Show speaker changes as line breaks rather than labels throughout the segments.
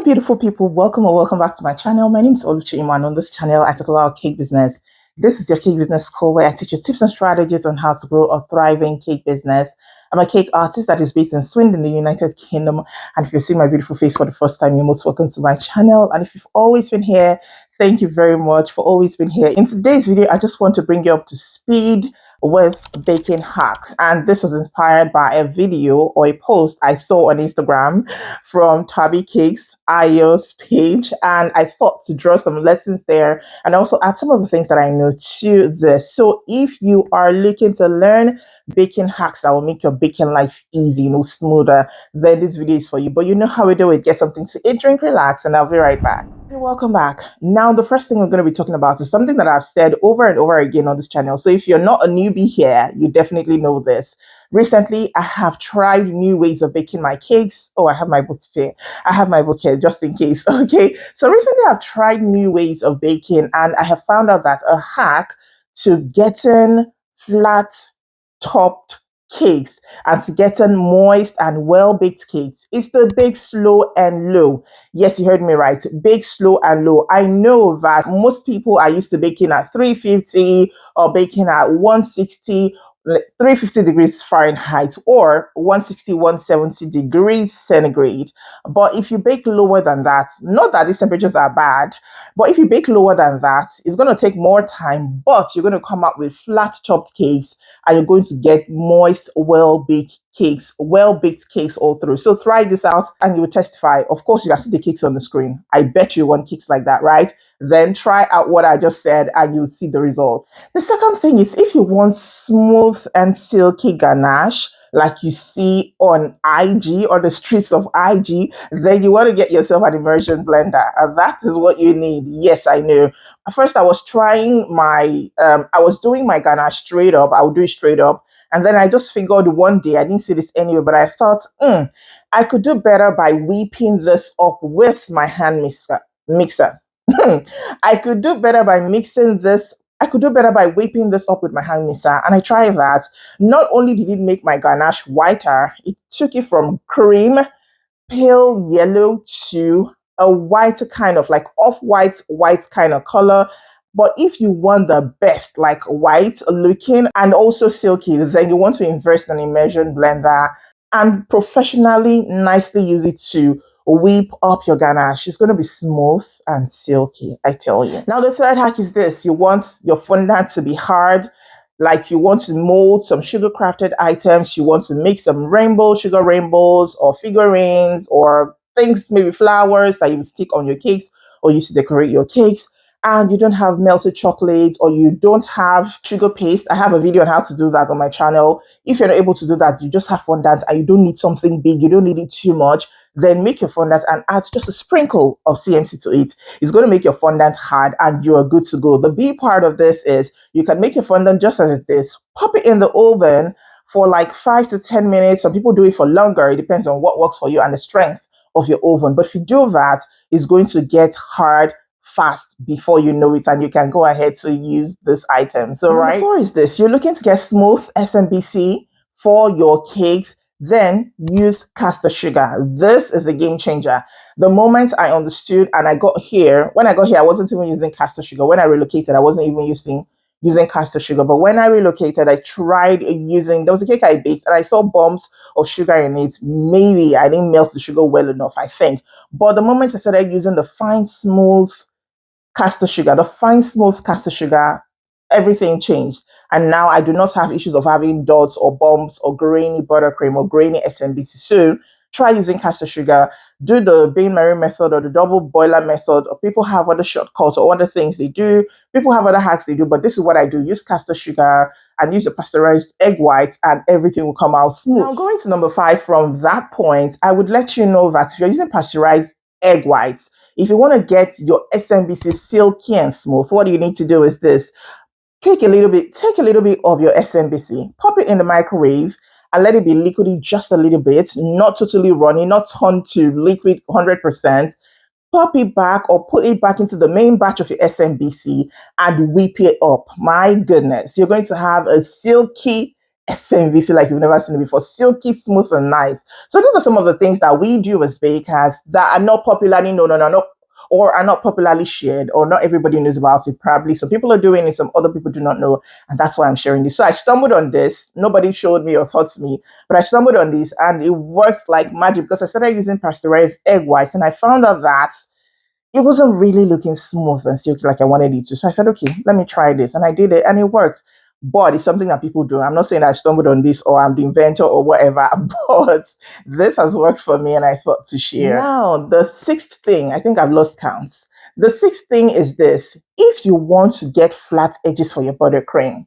Hello beautiful people, welcome or welcome back to my channel. My name is Oluchi Iman, and on this channel I talk about cake business. This is your cake business school where I teach you tips and strategies on how to grow a thriving cake business. I'm a cake artist that is based in Swindon, the United Kingdom, and if you're seeing my beautiful face for the first time, you're most welcome to my channel. And if you've always been here, thank you very much for always being here. In today's video, I just want to bring you up to speed with baking hacks, and this was inspired by a video or a post I saw on Instagram from Tabby Cakes IO's page, and I thought to draw some lessons there and also add some of the things that I know to this. So if you are looking to learn baking hacks that will make your baking life easy, smoother, then this video is for you. But you know how we do it. Get something to eat, drink, relax, and I'll be right back. Welcome back. Now, the first thing we're going to be talking about is something that I've said over and over again on this channel. So if you're not a newbie here, you definitely know this. Recently, I have tried new ways of baking my cakes. Oh, I have my book here. I have my book here just in case. Okay. So recently I've tried new ways of baking, and I have found out that a hack to getting flat topped cakes and to getting moist and well-baked cakes is to bake slow and low. Yes, you heard me right. Bake slow and low. I know that most people are used to baking at 350 or baking at 160, 350 degrees Fahrenheit or 160, 170 degrees centigrade. But if you bake lower than that, not that these temperatures are bad, but if you bake lower than that, it's going to take more time, but you're going to come out with flat chopped cakes and you're going to get moist, well-baked cakes all through. So try this out and you will testify. Of course, you can see the cakes on the screen. I bet you want cakes like that, right? Then try out what I just said and you'll see the results. The second thing is, if you want smooth and silky ganache like you see on IG or the streets of IG, then you want to get yourself an immersion blender, and that is what you need. Yes, I know. First, I was trying I was doing my ganache straight up. I would do it straight up. And then I just figured one day, I didn't see this anywhere, but I thought, I could do better by whipping this up with my hand mixer. I could do better by mixing this. I could do better by whipping this up with my hand mixer. And I tried that. Not only did it make my ganache whiter, it took it from cream, pale yellow to a white kind of like off-white, white kind of color. But if you want the best, like white looking and also silky, then you want to invest in an immersion blender and professionally, nicely use it to whip up your ganache. It's going to be smooth and silky, I tell you. Now, the third hack is this. You want your fondant to be hard. Like you want to mold some sugar crafted items. You want to make some sugar rainbows or figurines or things, maybe flowers that you stick on your cakes or use to decorate your cakes. And you don't have melted chocolate or you don't have sugar paste. I have a video on how to do that on my channel. If you're not able to do that, you just have fondant and you don't need something big, you don't need it too much, then make your fondant and add just a sprinkle of CMC to it. It's going to make your fondant hard and you're good to go. The B part of this is you can make your fondant just as it is, pop it in the oven for like 5 to 10 minutes. Some people do it for longer. It depends on what works for you and the strength of your oven. But if you do that, it's going to get hard fast before you know it, and you can go ahead to use this item. So right, before is this, you're looking to get smooth SMBC for your cakes, then use castor sugar. This is a game changer. The moment I understood and when I got here, I wasn't even using castor sugar. When I relocated, I wasn't even using castor sugar. But when I relocated, I tried using, there was a cake I baked and I saw bumps of sugar in it. Maybe I didn't melt the sugar well enough, I think. But the moment I started using the fine, smooth castor sugar, everything changed. And now I do not have issues of having dots or bumps or grainy buttercream or grainy SMBC. So try using castor sugar. Do the bain-marie method or the double boiler method. Or people have other shortcuts or other things they do. People have other hacks they do, but this is what I do. Use castor sugar and use the pasteurized egg whites and everything will come out smooth. Now going to number 5, from that point, I would let you know that if you're using pasteurized egg whites, if you want to get your SMBC silky and smooth, what you need to do is this. Take a little bit of your SMBC, pop it in the microwave and let it be liquidy just a little bit, not totally runny, not turned to liquid 100%. Pop it back or put it back into the main batch of your SMBC and whip it up. My goodness, you're going to have a silky SMBC like you've never seen it before. Silky, smooth, and nice. So these are some of the things that we do as bakers that are not popularly known, not or are not popularly shared, or not everybody knows about it. Probably some people are doing it, some other people do not know, and that's why I'm sharing this. So I stumbled on this. Nobody showed me or taught me, but I stumbled on this, and it worked like magic because I started using pasteurized egg whites, and I found out that it wasn't really looking smooth and silky like I wanted it to. So I said, okay, let me try this. And I did it and it worked. But it's something that people do. I'm not saying I stumbled on this or I'm the inventor or whatever, but this has worked for me and I thought to share. Now, the sixth thing, I think I've lost count. The sixth thing is this. If you want to get flat edges for your buttercream,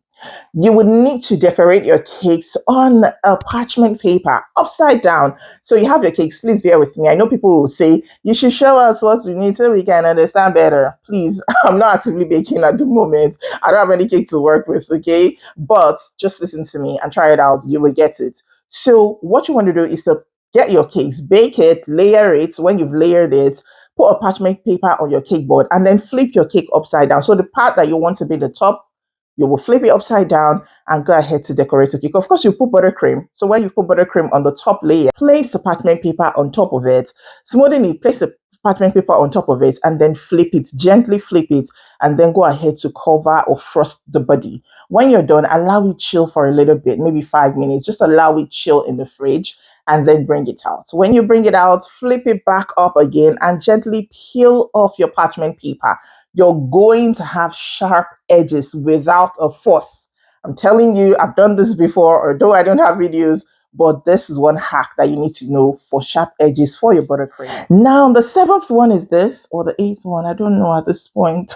you would need to decorate your cakes on a parchment paper upside down. So you have your cakes. Please bear with me. I know people will say, you should show us what we need so we can understand better. Please, I'm not actively baking at the moment. I don't have any cake to work with, okay? But just listen to me and try it out. You will get it. So what you want to do is to get your cakes, bake it, layer it. When you've layered it, put a parchment paper on your cake board and then flip your cake upside down. So the part that you want to be the top, you will flip it upside down and go ahead to decorate your cake. Of course, you put buttercream. So when you put buttercream on the top layer, place the parchment paper on top of it. Smoothing it, place the parchment paper on top of it and then flip it, gently flip it, and then go ahead to cover or frost the body. When you're done, allow it chill for a little bit, maybe 5 minutes. Just allow it chill in the fridge and then bring it out. When you bring it out, flip it back up again and gently peel off your parchment paper. You're going to have sharp edges without a fuss. I'm telling you, I've done this before, although I don't have videos, but this is one hack that you need to know for sharp edges for your buttercream. Now, the seventh one is this, or the eighth one, I don't know at this point.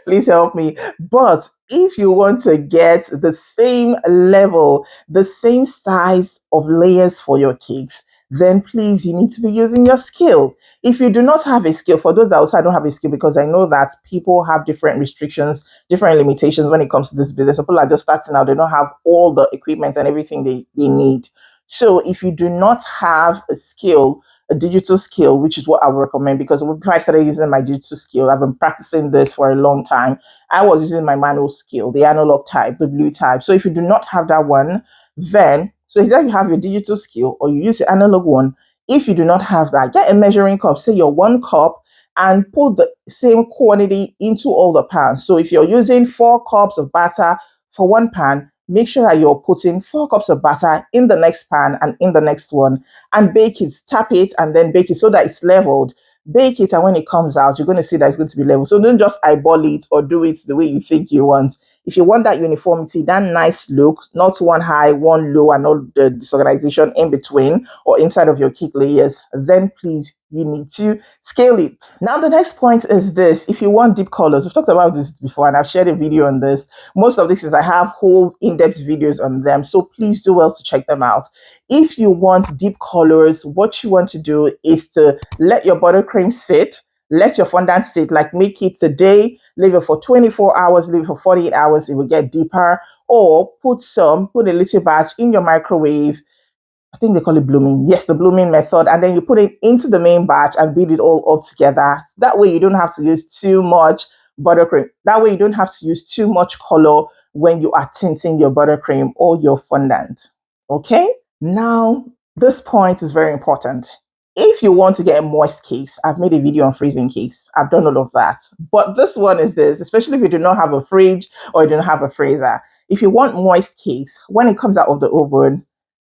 Please help me. But if you want to get the same level, the same size of layers for your cakes, then please, you need to be using your scale. If you do not have a scale, for those that also don't have a scale, because I know that people have different restrictions, different limitations when it comes to this business. People are just starting out, they don't have all the equipment and everything they need. So if you do not have a scale, a digital scale, which is what I would recommend, because before I started using my digital scale, I've been practicing this for a long time. I was using my manual scale, the analog type, the blue type. So if you do not have that one, then so either you have your digital scale or you use the analog one. If you do not have that, get a measuring cup, say your 1 cup, and put the same quantity into all the pans. So if you're using 4 cups of batter for 1 pan, make sure that you're putting 4 cups of batter in the next pan and in the next one, and bake it, tap it, and then bake it so that it's leveled. Bake it, and when it comes out, you're going to see that it's going to be level. So don't just eyeball it or do it the way you think you want. If you want that uniformity, that nice look, not one high, one low, and all the disorganization in between or inside of your cake layers, then please, you need to scale it. Now, the next point is this. If you want deep colors, we've talked about this before, and I've shared a video on this. Most of these is I have whole in-depth videos on them, so please do well to check them out. If you want deep colors, what you want to do is to let your buttercream sit. Let your fondant sit, like make it today, leave it for 24 hours, leave it for 48 hours, it will get deeper. Or put a little batch in your microwave. I think they call it blooming. Yes, the blooming method. And then you put it into the main batch and beat it all up together. That way you don't have to use too much buttercream. That way you don't have to use too much color when you are tinting your buttercream or your fondant. Okay? Now, this point is very important. If you want to get a moist case, I've made a video on freezing case. I've done all of that. But this one is this, especially if you do not have a fridge or you don't have a freezer. If you want moist case, when it comes out of the oven,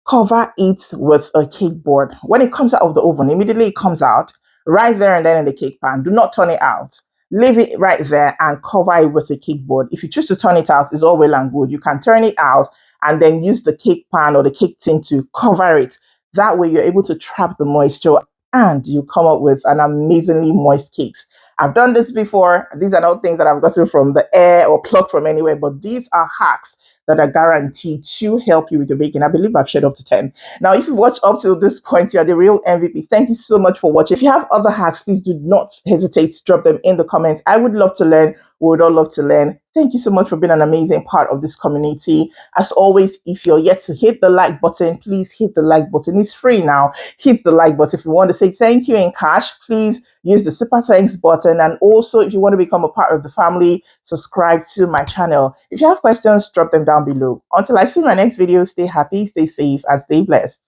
cover it with a cake board. When it comes out of the oven, immediately it comes out, right there and then in the cake pan. Do not turn it out. Leave it right there and cover it with a cake board. If you choose to turn it out, it's all well and good. You can turn it out and then use the cake pan or the cake tin to cover it. That way you're able to trap the moisture and you come up with an amazingly moist cakes. I've done this before. These are not things that I've gotten from the air or plucked from anywhere, but these are hacks that are guaranteed to help you with your baking. I believe I've shared up to 10. Now, if you've watched up till this point, you're the real MVP. Thank you so much for watching. If you have other hacks, please do not hesitate to drop them in the comments. I would love to learn. We would all love to learn. Thank you so much for being an amazing part of this community. As always, if you're yet to hit the like button, please hit the like button. It's free now. Hit the like button. If you want to say thank you in cash, please use the super thanks button. And also, if you want to become a part of the family, subscribe to my channel. If you have questions, drop them down down below. Until I see my next video, stay happy, stay safe, and stay blessed.